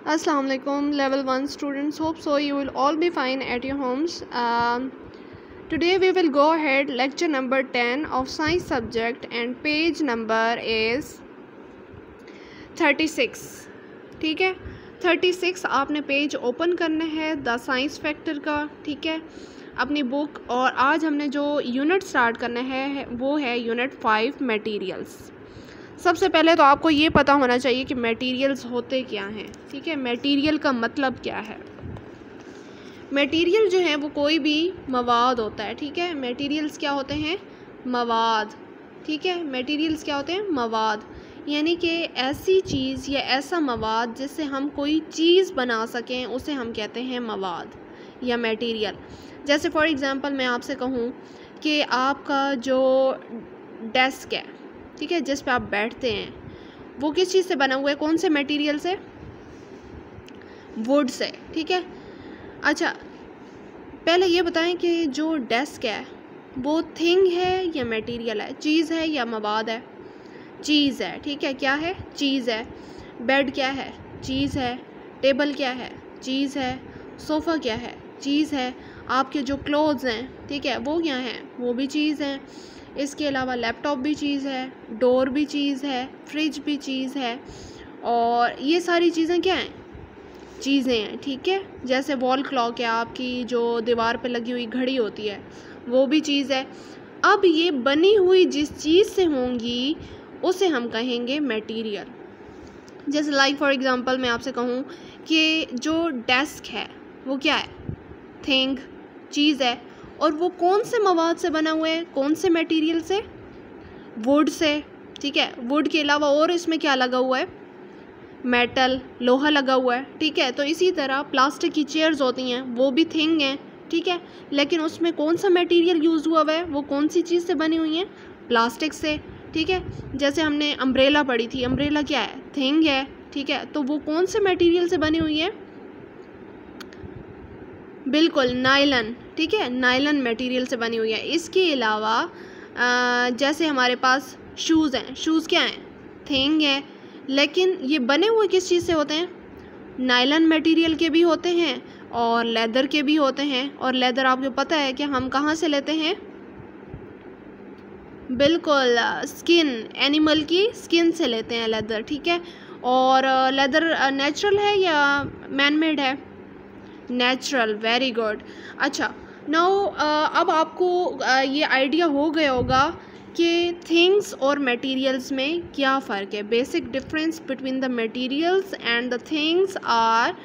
Assalamu alaikum level 1 students, hope so you will all be fine at your homes. Today we will go ahead lecture number 10 of science subject and page number is 36. ठीक है, 36 आपने page open करना है the science factor का, ठीक है, अपनी book. और आज हमने जो यूनिट स्टार्ट करना है वो है यूनिट 5 मटेरियल्स। सबसे पहले तो आपको ये पता होना चाहिए कि मटेरियल्स होते क्या हैं, ठीक है, मटेरियल का मतलब क्या है। मटेरियल जो है वो कोई भी मवाद होता है, ठीक है। मटेरियल्स क्या होते हैं? मवाद, ठीक है। मटेरियल्स क्या होते हैं? मवाद, यानी कि ऐसी चीज़ या ऐसा मवाद जिससे हम कोई चीज़ बना सकें उसे हम कहते हैं मवाद या मटेरियल। जैसे फॉर एग्ज़ाम्पल मैं आपसे कहूँ कि आपका जो डेस्क है, ठीक है, जिस पे आप बैठते हैं, वो किस चीज़ से बना हुआ है? कौन से मटेरियल से? वुड से, ठीक है। अच्छा, पहले ये बताएं कि जो डेस्क है वो थिंग है या मटेरियल है, चीज़ है या मवाद है? चीज़ है, ठीक है। क्या है? चीज़ है। बेड क्या है? चीज़ है। टेबल क्या है? चीज़ है। सोफ़ा क्या है? चीज़ है। आपके जो क्लोथ्स हैं, ठीक है, वो क्या हैं? वो भी चीज़ हैं। इसके अलावा लैपटॉप भी चीज़ है, डोर भी चीज़ है, फ्रिज भी चीज़ है, और ये सारी चीज़ें क्या हैं? चीज़ें हैं, ठीक है। जैसे वॉल क्लॉक है, आपकी जो दीवार पे लगी हुई घड़ी होती है, वो भी चीज़ है। अब ये बनी हुई जिस चीज़ से होंगी उसे हम कहेंगे मटेरियल। जैसे लाइक फॉर एग्ज़ाम्पल मैं आपसे कहूँ कि जो डेस्क है वो क्या है? थिंग, चीज़ है। और वो कौन से मवाद से बना हुआ है? कौन से मटेरियल से? वुड से, ठीक है। वुड के अलावा और इसमें क्या लगा हुआ है? मेटल, लोहा लगा हुआ है, ठीक है। तो इसी तरह प्लास्टिक की चेयर्स होती हैं, वो भी थिंग हैं, ठीक है, लेकिन उसमें कौन सा मटेरियल यूज़ हुआ हुआ है? वो कौन सी चीज़ से बनी हुई है? प्लास्टिक से, ठीक है। जैसे हमने अम्ब्रेला पढ़ी थी, अम्ब्रेला क्या है? थिंग है, ठीक है। तो वो कौन से मटेरियल से बनी हुई है? बिल्कुल नायलन, ठीक है, नायलन मटेरियल से बनी हुई है। इसके अलावा जैसे हमारे पास शूज़ हैं, शूज़ क्या हैं? थिंग है, लेकिन ये बने हुए किस चीज़ से होते हैं? नायलन मटेरियल के भी होते हैं और लेदर के भी होते हैं। और लेदर आपको पता है कि हम कहाँ से लेते हैं? बिल्कुल स्किन, एनिमल की स्किन से लेते हैं लेदर, ठीक है। और लेदर नेचुरल है या मैन मेड है? Natural, very good. अच्छा, नाउ अब आपको ये आइडिया हो गया होगा कि थिंग्स और मटेरियल्स में क्या फ़र्क है। Basic difference between the materials and the things are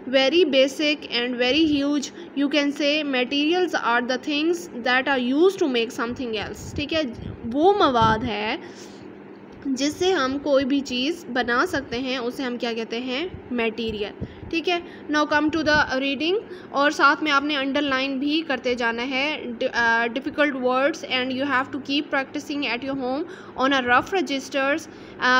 very basic and very huge. You can say materials are the things that are used to make something else, ठीक है। वो मवाद है जिससे हम कोई भी चीज़ बना सकते हैं, उसे हम क्या कहते हैं? मटेरियल, ठीक है। Now come to the reading, और साथ में आपने अंडरलाइन भी करते जाना है difficult words, and you have to keep practising at your home on a rough registers.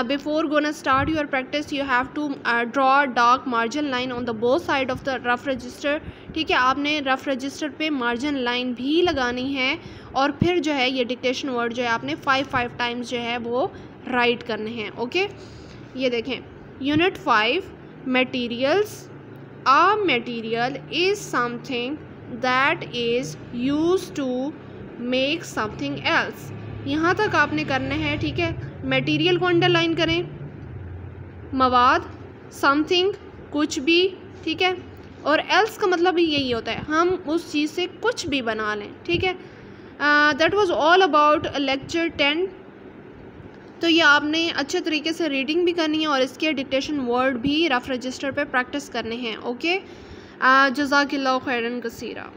Before gonna start your practice you have to draw dark margin line on the both side of the rough register, ठीक है। आपने rough register पे margin line भी लगानी है, और फिर जो है ये डिक्टेशन वर्ड जो है आपने 5 टाइम्स जो है वो राइट करने हैं, ओके। ये देखें, unit 5 materials. A material is something that is used to make something else। यहाँ तक आपने करना है, ठीक है। मटेरियल को अंडरलाइन करें, मवाद, समथिंग, कुछ भी, ठीक है, और एल्स का मतलब भी यही होता है, हम उस चीज़ से कुछ भी बना लें, ठीक है। That was all about lecture 10। तो ये आपने अच्छे तरीके से रीडिंग भी करनी है और इसके डिक्टेशन वर्ड भी रफ रजिस्टर पे प्रैक्टिस करने हैं, ओके। जज़ाकिल्लाहु खैरन कसीरा।